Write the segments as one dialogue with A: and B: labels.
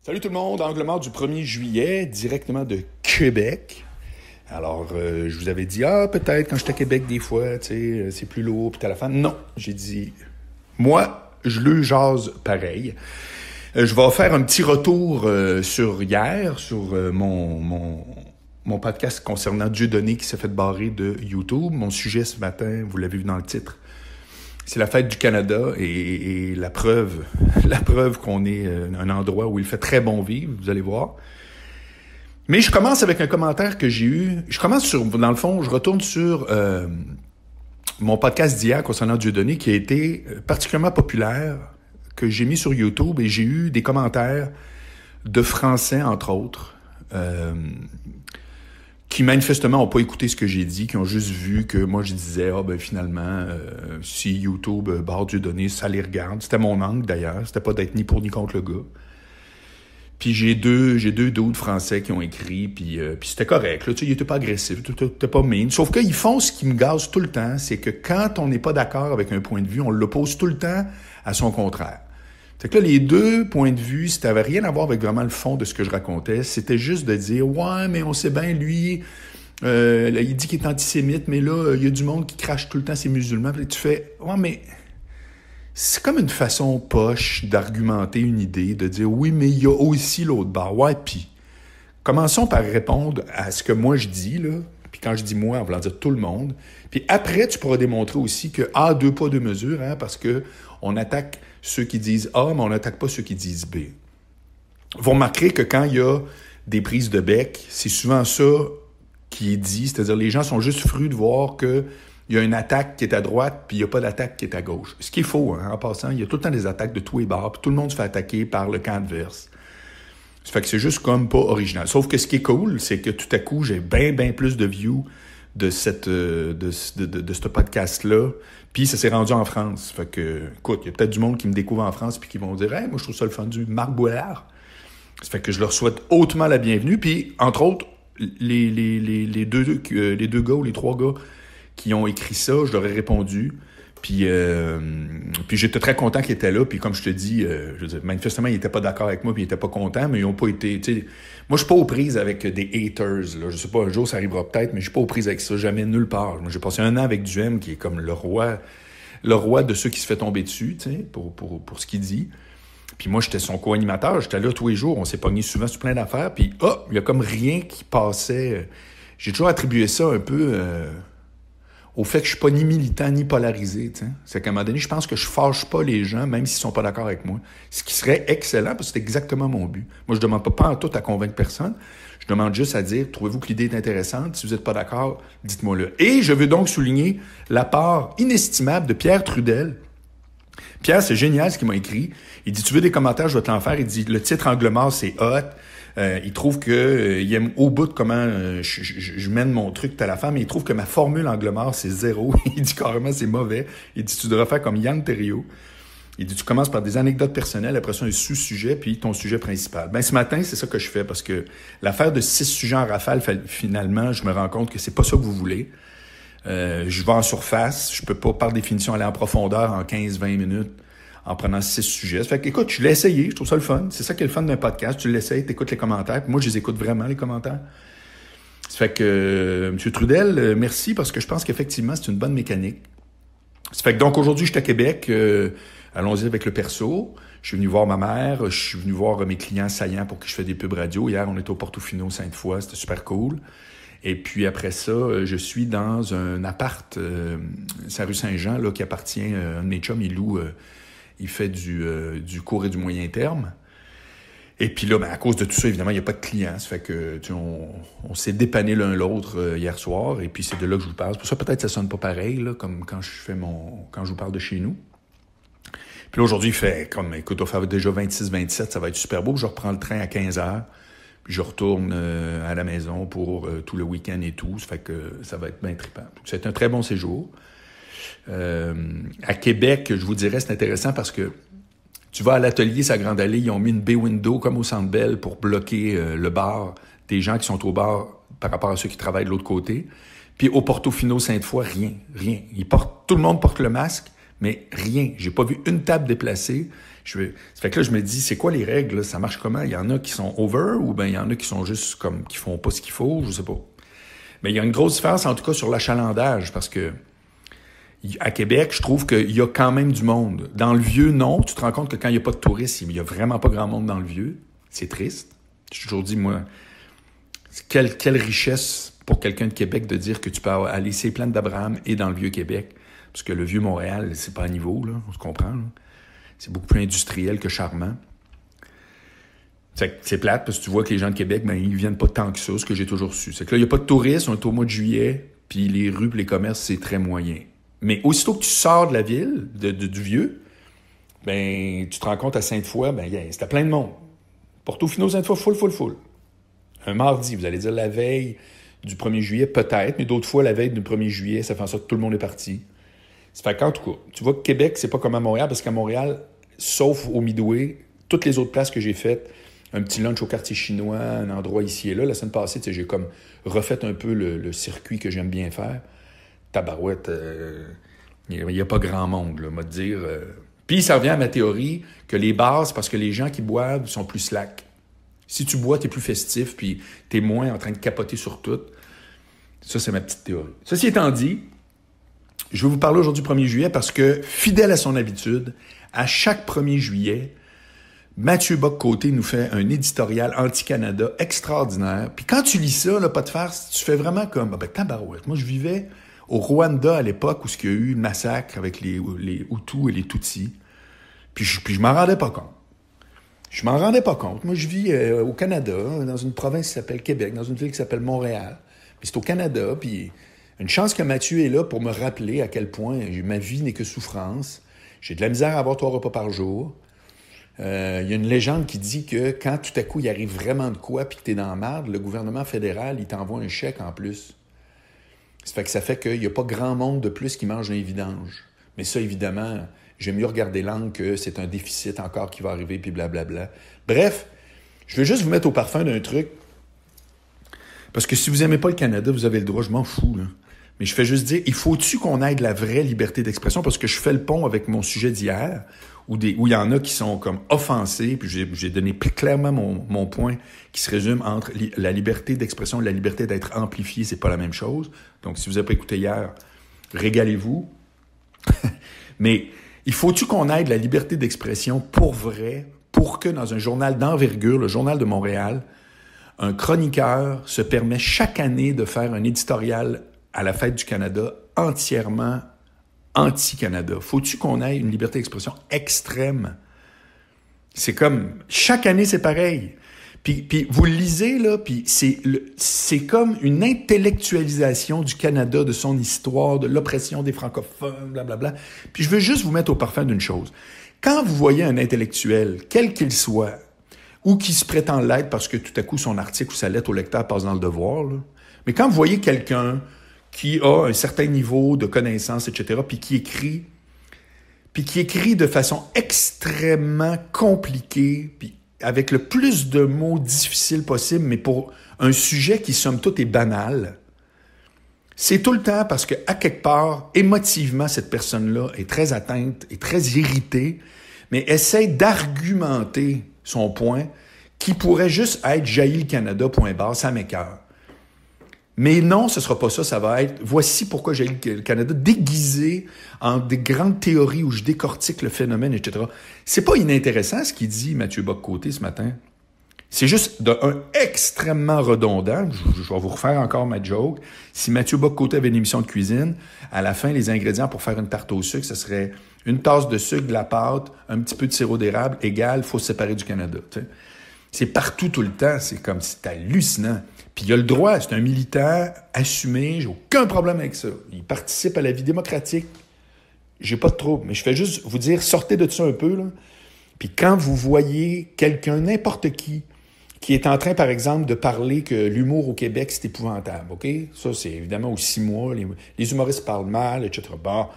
A: Salut tout le monde, Angle mort du 1er juillet, directement de Québec. Alors, je vous avais dit, peut-être quand j'étais à Québec des fois, tu sais, c'est plus lourd, puis t'as la fin. Non, j'ai dit, moi, je le jase pareil. Je vais faire un petit retour sur hier, sur mon podcast concernant Dieudonné qui s'est fait barrer de YouTube. Mon sujet ce matin, vous l'avez vu dans le titre, c'est la fête du Canada et la preuve qu'on est un endroit où il fait très bon vivre, vous allez voir. Mais je commence avec un commentaire que j'ai eu. Dans le fond, je retourne sur mon podcast d'hier concernant Dieudonné qui a été particulièrement populaire, que j'ai mis sur YouTube et j'ai eu des commentaires de Français, entre autres, qui manifestement n'ont pas écouté ce que j'ai dit, qui ont juste vu que moi je disais finalement si YouTube barre Dieudonné, ça les regarde. C'était mon angle d'ailleurs, c'était pas d'être ni pour ni contre le gars. Puis j'ai deux dudes français qui ont écrit, puis c'était correct, là, tu sais, ils étaient pas agressifs, ils étaient pas mean. Sauf qu'ils font ce qui me gaze tout le temps, c'est que quand on n'est pas d'accord avec un point de vue, on l'oppose tout le temps à son contraire. Fait que là, les deux points de vue, ça n'avait rien à voir avec vraiment le fond de ce que je racontais. C'était juste de dire, ouais, mais on sait bien, lui, il dit qu'il est antisémite, mais là, il y a du monde qui crache tout le temps ses musulmans. Puis tu fais, ouais, mais c'est comme une façon poche d'argumenter une idée, de dire, oui, mais il y a aussi l'autre bord. Ouais, puis commençons par répondre à ce que moi je dis, là. Puis quand je dis moi, en voulant dire tout le monde. Puis après, tu pourras démontrer aussi que deux poids, deux mesures, hein, parce que on attaque ceux qui disent A, mais on n'attaque pas ceux qui disent B. Vous remarquerez que quand il y a des prises de bec, c'est souvent ça qui est dit, c'est-à-dire les gens sont juste fruits de voir qu'il y a une attaque qui est à droite, puis il n'y a pas d'attaque qui est à gauche. Ce qui est faux, hein, en passant, il y a tout le temps des attaques de tous les bords, puis tout le monde se fait attaquer par le camp adverse. Ça fait que c'est juste comme pas original. Sauf que ce qui est cool, c'est que tout à coup, j'ai bien plus de views de ce podcast-là. Puis ça s'est rendu en France. Fait que, écoute, il y a peut-être du monde qui me découvre en France puis qui vont dire « Hey, moi, je trouve ça le fun du Marc Boilard. » Ça fait que je leur souhaite hautement la bienvenue. Puis, entre autres, les deux gars ou les trois gars qui ont écrit ça, je leur ai répondu. Puis j'étais très content qu'ils étaient là. Puis comme je te dis, je veux dire, manifestement, ils n'étaient pas d'accord avec moi puis ils n'étaient pas contents, mais ils n'ont pas été... Moi, je suis pas aux prises avec des haters. Là. Je sais pas, un jour, ça arrivera peut-être, mais je suis pas aux prises avec ça, jamais nulle part. Moi, j'ai passé un an avec Duhem, qui est comme le roi de ceux qui se fait tomber dessus, pour ce qu'il dit. Puis moi, j'étais son co-animateur, j'étais là tous les jours, on s'est pogné souvent sur plein d'affaires, puis il y a comme rien qui passait. J'ai toujours attribué ça un peu... au fait que je suis pas ni militant ni polarisé, tu sais. C'est qu'à un moment donné, je pense que je fâche pas les gens, même s'ils sont pas d'accord avec moi. Ce qui serait excellent, parce que c'est exactement mon but. Moi, je demande pas en tout à convaincre personne. Je demande juste à dire, trouvez-vous que l'idée est intéressante? Si vous êtes pas d'accord, dites-moi-le. Et je veux donc souligner la part inestimable de Pierre Trudel. Pierre, c'est génial ce qu'il m'a écrit. Il dit, tu veux des commentaires, je vais te l'en faire. Il dit, le titre Angle mort, c'est hot. Il trouve que il aime au bout de comment je mène mon truc à la femme, mais il trouve que ma formule angle mort, c'est 0. Il dit carrément c'est mauvais. Il dit tu devrais faire comme Yann Terriot. Il dit tu commences par des anecdotes personnelles, après ça un sous-sujet, puis ton sujet principal. Ben ce matin, c'est ça que je fais, parce que l'affaire de 6 sujets en rafale, finalement, je me rends compte que c'est pas ça que vous voulez. Je vais en surface, je peux pas par définition aller en profondeur en 15-20 minutes en prenant 6 sujets. Ça fait que, écoute, je l'ai essayé, je trouve ça le fun. C'est ça qui est le fun d'un podcast. Tu l'essayes, tu écoutes les commentaires. Puis moi, je les écoute vraiment, les commentaires. Ça fait que, M. Trudel, merci, parce que je pense qu'effectivement, c'est une bonne mécanique. Ça fait que, donc, aujourd'hui, je suis à Québec. Allons-y avec le perso. Je suis venu voir ma mère. Je suis venu voir mes clients saillants pour qui je fais des pubs radio. Hier, on était au Portofino, Sainte-Foy. C'était super cool. Et puis après ça, je suis dans un appart, c'est la rue Saint-Jean, là, qui appartient à un de mes chums. Il fait du court et du moyen terme. Et puis là, à cause de tout ça, évidemment, il n'y a pas de clients. Ça fait que on s'est dépanné l'un l'autre hier soir. Et puis c'est de là que je vous parle. Pour ça, peut-être ça sonne pas pareil, là, comme quand je vous parle de chez nous. Puis là, aujourd'hui, il fait comme, écoute, on fait déjà 26-27, ça va être super beau. Je reprends le train à 15h. Puis je retourne à la maison pour tout le week-end et tout. Ça fait que ça va être bien trippant. Donc, c'est un très bon séjour. À Québec, je vous dirais, c'est intéressant parce que tu vas à l'atelier, sa grande allée, ils ont mis une bay window comme au Centre Bell pour bloquer le bar des gens qui sont au bar par rapport à ceux qui travaillent de l'autre côté. Puis au Portofino Sainte-Foy, rien. Tout le monde porte le masque, Mais rien. J'ai pas vu une table déplacée. Ça fait que là, je me dis, c'est quoi les règles, là? Ça marche comment? Il y en a qui sont over ou bien il y en a qui sont juste comme, qui font pas ce qu'il faut, je sais pas. Mais il y a une grosse différence, en tout cas, sur l'achalandage, parce que à Québec, je trouve qu'il y a quand même du monde. Dans le Vieux, non. Tu te rends compte que quand il n'y a pas de touristes, il n'y a vraiment pas grand monde dans le Vieux. C'est triste. J'ai toujours dit, moi, quelle richesse pour quelqu'un de Québec de dire que tu peux aller ces plaines d'Abraham et dans le Vieux-Québec. Parce que le Vieux-Montréal, c'est pas à niveau, là. On se comprend, là. C'est beaucoup plus industriel que charmant. C'est plate parce que tu vois que les gens de Québec, ben, ils viennent pas tant que ça, ce que j'ai toujours su. C'est que là, il n'y a pas de touristes, on est au mois de juillet, puis les rues et les commerces, c'est très moyen. Mais aussitôt que tu sors de la ville, du Vieux, ben, tu te rends compte à Sainte-Foy, ben, c'était plein de monde. Portofino, Sainte-Foy, full. Un mardi, vous allez dire la veille du 1er juillet, peut-être, mais d'autres fois, la veille du 1er juillet, ça fait en sorte que tout le monde est parti. Ça fait qu'en tout cas, tu vois que Québec, c'est pas comme à Montréal, parce qu'à Montréal, sauf au Midway, toutes les autres places que j'ai faites, un petit lunch au quartier chinois, un endroit ici et là, la semaine passée, j'ai comme refait un peu le circuit que j'aime bien faire. Tabarouette, il n'y a pas grand monde, là, moi, de dire. Puis ça revient à ma théorie que les bars, c'est parce que les gens qui boivent sont plus slack. Si tu bois, t'es plus festif, puis t'es moins en train de capoter sur tout. Ça, c'est ma petite théorie. Ceci étant dit, je vais vous parler aujourd'hui du 1er juillet parce que, fidèle à son habitude, à chaque 1er juillet, Mathieu Bock-Côté nous fait un éditorial anti-Canada extraordinaire. Puis quand tu lis ça, là, pas de farce, tu fais vraiment comme, tabarouette. Moi, je vivais au Rwanda à l'époque où il y a eu le massacre avec les Hutus et les Tutsis. Puis je m'en rendais pas compte. Je m'en rendais pas compte. Moi, je vis au Canada, dans une province qui s'appelle Québec, dans une ville qui s'appelle Montréal. Puis c'est au Canada, puis une chance que Mathieu est là pour me rappeler à quel point ma vie n'est que souffrance. J'ai de la misère à avoir 3 repas par jour. Il y a une légende qui dit que quand tout à coup il arrive vraiment de quoi puis que t'es dans la merde, le gouvernement fédéral, il t'envoie un chèque en plus. Ça fait qu'il n'y a pas grand monde de plus qui mange dans les vidanges. Mais ça, évidemment, j'aime mieux regarder l'angle que c'est un déficit encore qui va arriver, puis blablabla. Bref, je vais juste vous mettre au parfum d'un truc. Parce que si vous n'aimez pas le Canada, vous avez le droit, je m'en fous, là. Mais je fais juste dire, il faut-tu qu'on ait de la vraie liberté d'expression? Parce que je fais le pont avec mon sujet d'hier, où il y en a qui sont comme offensés, puis j'ai donné clairement mon point qui se résume entre la liberté d'expression et la liberté d'être amplifié, c'est pas la même chose. Donc, si vous n'avez pas écouté hier, régalez-vous. Mais il faut-tu qu'on ait de la liberté d'expression pour vrai, pour que dans un journal d'envergure, le Journal de Montréal, un chroniqueur se permet chaque année de faire un éditorial à la Fête du Canada entièrement anti-Canada. Faut-tu qu'on ait une liberté d'expression extrême? C'est comme, chaque année, c'est pareil. Puis vous le lisez, là, puis c'est comme une intellectualisation du Canada, de son histoire, de l'oppression des francophones, blablabla. Puis je veux juste vous mettre au parfum d'une chose. Quand vous voyez un intellectuel, quel qu'il soit, ou qui se prétend l'être parce que tout à coup son article ou sa lettre au lecteur passe dans le devoir, là, mais quand vous voyez quelqu'un qui a un certain niveau de connaissance, etc., puis qui écrit de façon extrêmement compliquée, puis avec le plus de mots difficiles possible, mais pour un sujet qui, somme toute, est banal, c'est tout le temps parce que, à quelque part, émotivement, cette personne-là est très atteinte, est très irritée, mais essaie d'argumenter son point qui pourrait juste être « jaillit le Canada, point barre », ça m'écoeure. Mais non, ce ne sera pas ça, ça va être « voici pourquoi jaillit le Canada », déguisé en des grandes théories où je décortique le phénomène, etc. C'est pas inintéressant ce qu'il dit Mathieu Bock-Côté ce matin. C'est juste extrêmement redondant. Je vais vous refaire encore ma joke. Si Mathieu Bock-Côté avait une émission de cuisine, à la fin, les ingrédients pour faire une tarte au sucre, ce serait une tasse de sucre, de la pâte, un petit peu de sirop d'érable, égale, il faut se séparer du Canada. T'sais. C'est partout tout le temps, c'est hallucinant. Puis il a le droit, c'est un militant assumé, j'ai aucun problème avec ça. Il participe à la vie démocratique, j'ai pas de trouble. Mais je fais juste vous dire, sortez de ça un peu, là. Puis quand vous voyez quelqu'un, n'importe qui est en train, par exemple, de parler que l'humour au Québec, c'est épouvantable, OK? Ça, c'est évidemment aux 6 mois, les humoristes parlent mal, etc. Bon.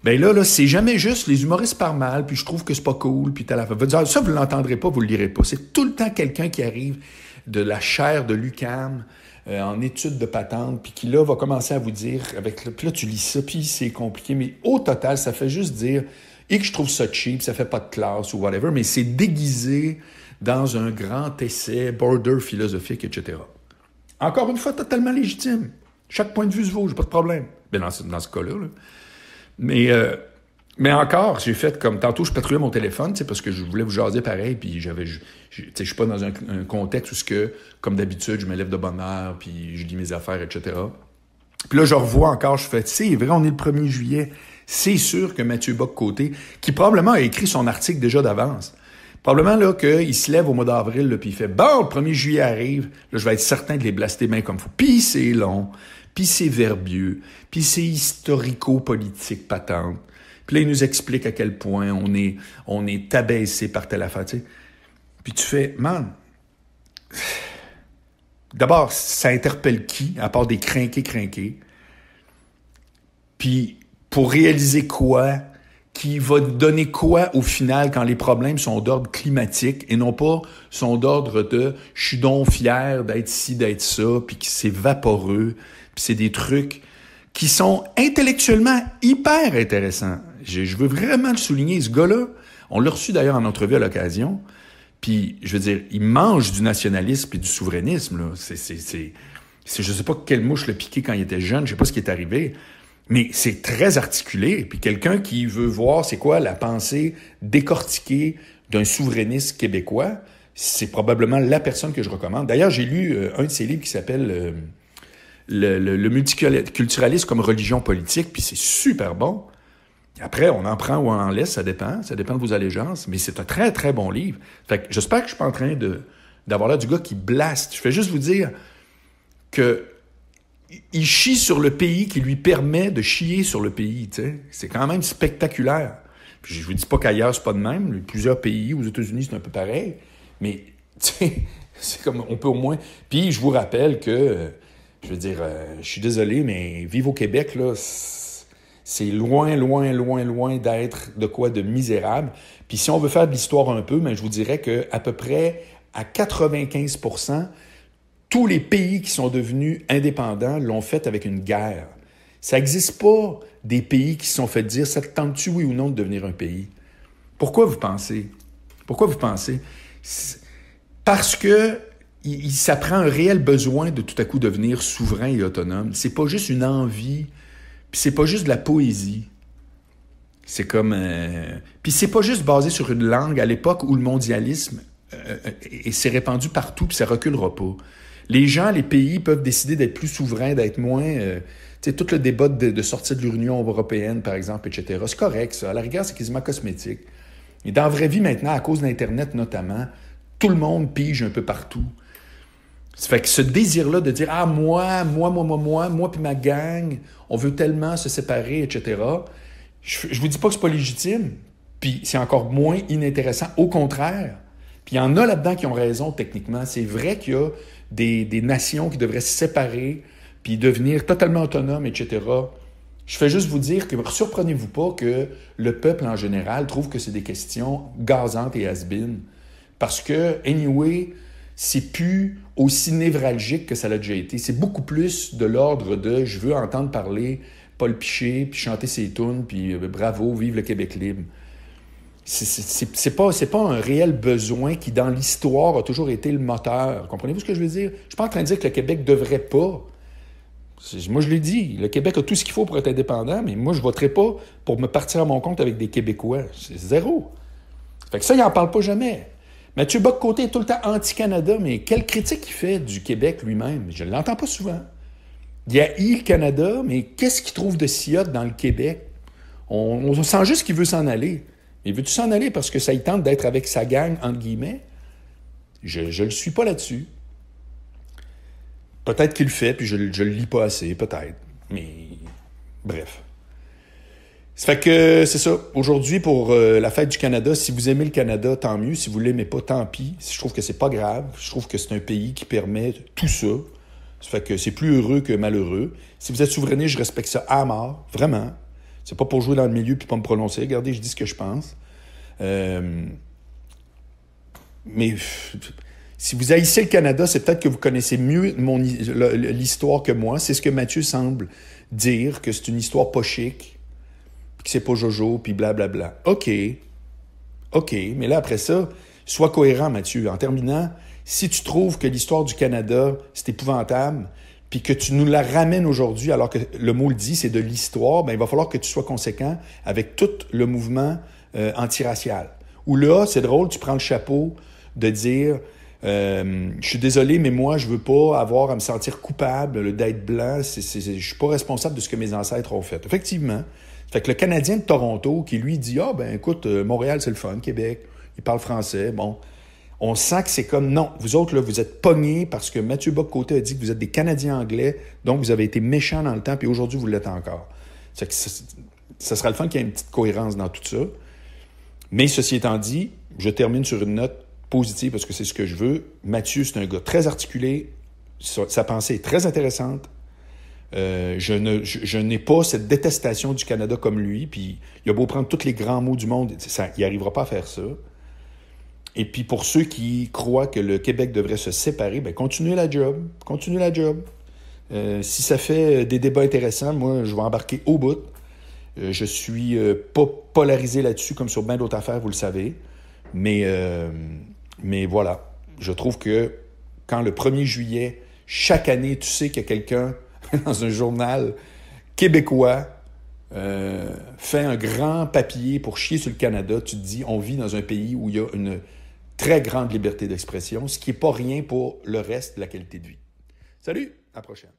A: Ben là, c'est jamais juste les humoristes parlent mal, puis je trouve que c'est pas cool, puis t'as la fin. Ça, vous l'entendrez pas, vous le lirez pas. C'est tout le temps quelqu'un qui arrive de la chaire de l'UQAM, en études de patente, puis qui, là, va commencer à vous dire, puis là, tu lis ça, puis c'est compliqué, mais au total, ça fait juste dire, et que je trouve ça cheap, ça fait pas de classe ou whatever, mais c'est déguisé dans un grand essai, border philosophique, etc. Encore une fois, totalement légitime. Chaque point de vue se vaut, j'ai pas de problème. Bien, dans ce cas-là, là. Mais encore, j'ai fait comme... Tantôt, je patrouillais mon téléphone, parce que je voulais vous jaser pareil, puis je suis pas dans un contexte où, comme d'habitude, je me lève de bonne heure, puis je lis mes affaires, etc. Puis là, je revois encore, je fais, c'est vrai, on est le 1er juillet. C'est sûr que Mathieu Bock-Côté, qui probablement a écrit son article déjà d'avance, probablement là qu'il se lève au mois d'avril, là, puis il fait, bon, le 1er juillet arrive, là, je vais être certain de les blaster bien comme il faut. Puis c'est long, puis c'est verbieux, puis c'est historico-politique patente. Puis là, il nous explique à quel point on est abaissé par telle affaire, tu sais. Puis tu fais, man, d'abord, ça interpelle qui, à part des crinqués? Puis pour réaliser quoi, qui va donner quoi au final quand les problèmes sont d'ordre climatique et non pas sont d'ordre de « je suis donc fier d'être ci, d'être ça », puis que c'est vaporeux, puis c'est des trucs qui sont intellectuellement hyper intéressants. Je veux vraiment le souligner. Ce gars-là, on l'a reçu d'ailleurs en entrevue à l'occasion, puis je veux dire, il mange du nationalisme et du souverainisme, là. Je sais pas quelle mouche l'a piqué quand il était jeune, je sais pas ce qui est arrivé, mais c'est très articulé. Puis quelqu'un qui veut voir c'est quoi la pensée décortiquée d'un souverainiste québécois, c'est probablement la personne que je recommande. D'ailleurs, j'ai lu un de ses livres qui s'appelle le multiculturalisme comme religion politique, puis c'est super bon. Après, on en prend ou on en laisse, ça dépend de vos allégeances, mais c'est un très, très bon livre. Fait que j'espère que je suis pas en train d'avoir l'air du gars qui blaste. Je vais juste vous dire que il chie sur le pays qui lui permet de chier sur le pays, tu sais. C'est quand même spectaculaire. Puis je vous dis pas qu'ailleurs, c'est pas de même. Plusieurs pays, aux États-Unis, c'est un peu pareil. Mais, tu sais, c'est comme, on peut au moins... Puis je vous rappelle que, je veux dire, je suis désolé, mais vivre au Québec, là, c'est loin, loin, loin, loin d'être de quoi de misérable. Puis si on veut faire de l'histoire un peu, mais je vous dirais qu'à peu près à 95%, tous les pays qui sont devenus indépendants l'ont fait avec une guerre. Ça n'existe pas des pays qui se sont fait dire « ça te tente-tu, oui ou non, de devenir un pays? » Pourquoi vous pensez? Parce que ça prend un réel besoin de tout à coup devenir souverain et autonome. C'est pas juste une envie, puis c'est pas juste de la poésie. C'est comme... Puis c'est pas juste basé sur une langue à l'époque où le mondialisme s'est répandu partout, puis ça reculera pas. Les gens, les pays peuvent décider d'être plus souverains, d'être moins... tu sais, tout le débat de sortir de l'Union européenne, par exemple, etc. C'est correct, ça. À la rigueur, c'est quasiment cosmétique. Et dans la vraie vie, maintenant, à cause d'Internet notamment, tout le monde pige un peu partout. Ça fait que ce désir-là de dire « Ah, moi, puis ma gang, on veut tellement se séparer, etc. » Je vous dis pas que c'est pas légitime, puis c'est encore moins inintéressant. Au contraire. Puis il y en a là-dedans qui ont raison, techniquement. C'est vrai qu'il y a des nations qui devraient se séparer, puis devenir totalement autonomes, etc. Je fais juste vous dire que surprenez-vous pas que le peuple en général trouve que c'est des questions gazantes et has-been. Parce que, anyway, c'est plus aussi névralgique que ça l'a déjà été. C'est beaucoup plus de l'ordre de « je veux entendre parler Paul Piché, puis chanter ses tunes, puis bravo, vive le Québec libre ». C'est pas un réel besoin qui, dans l'histoire, a toujours été le moteur. Comprenez-vous ce que je veux dire? Je suis pas en train de dire que le Québec devrait pas. Moi, je l'ai dit, le Québec a tout ce qu'il faut pour être indépendant, mais moi, je voterai pas pour me partir à mon compte avec des Québécois. C'est zéro. Fait que ça, il n'en parle pas jamais. Mathieu Bock-Côté est tout le temps anti-Canada, mais quelle critique il fait du Québec lui-même? Je ne l'entends pas souvent. Il haït le Canada, mais qu'est-ce qu'il trouve de si hot dans le Québec? On sent juste qu'il veut s'en aller. Mais veut-tu s'en aller parce que ça y tente d'être avec sa gang, entre guillemets? Je le suis pas là-dessus. Peut-être qu'il le fait, puis je le lis pas assez, peut-être. Mais bref. Ça fait que c'est ça. Aujourd'hui, pour la fête du Canada, si vous aimez le Canada, tant mieux. Si vous l'aimez pas, tant pis. Je trouve que c'est pas grave. Je trouve que c'est un pays qui permet tout ça. Ça fait que c'est plus heureux que malheureux. Si vous êtes souverainiste, je respecte ça à mort. Vraiment. C'est pas pour jouer dans le milieu puis pas me prononcer. Regardez, je dis ce que je pense. Mais Si vous haïssez le Canada, c'est peut-être que vous connaissez mieux l'histoire que moi. C'est ce que Mathieu semble dire, que c'est une histoire pas chic, que c'est pas Jojo, puis blablabla. OK, mais là, après ça, sois cohérent, Mathieu. En terminant, si tu trouves que l'histoire du Canada, c'est épouvantable, puis que tu nous la ramènes aujourd'hui, alors que le mot le dit, c'est de l'histoire, ben il va falloir que tu sois conséquent avec tout le mouvement antiracial. Où là, c'est drôle, tu prends le chapeau de dire je suis désolé, mais moi, je veux pas avoir à me sentir coupable d'être blanc. Je suis pas responsable de ce que mes ancêtres ont fait. Effectivement. Fait que le Canadien de Toronto, qui lui dit écoute, Montréal, c'est le fun, Québec, il parle français, bon. On sent que c'est comme, non, vous autres, là, vous êtes pognés parce que Mathieu Bock-Côté a dit que vous êtes des Canadiens anglais, donc vous avez été méchants dans le temps, puis aujourd'hui, vous l'êtes encore. Ça sera le fun qu'il y ait une petite cohérence dans tout ça. Mais ceci étant dit, je termine sur une note positive parce que c'est ce que je veux. Mathieu, c'est un gars très articulé, sa pensée est très intéressante. Je n'ai pas cette détestation du Canada comme lui, puis il a beau prendre tous les grands mots du monde, il n'arrivera pas à faire ça. Et puis pour ceux qui croient que le Québec devrait se séparer, ben continuez la job. Si ça fait des débats intéressants, moi, je vais embarquer au bout. Je suis pas polarisé là-dessus comme sur bien d'autres affaires, vous le savez. Mais voilà, je trouve que quand le 1er juillet, chaque année, tu sais qu'il y a quelqu'un dans un journal québécois fait un grand papier pour chier sur le Canada, tu te dis, on vit dans un pays où il y a une très grande liberté d'expression, ce qui n'est pas rien pour le reste de la qualité de vie. Salut, à la prochaine.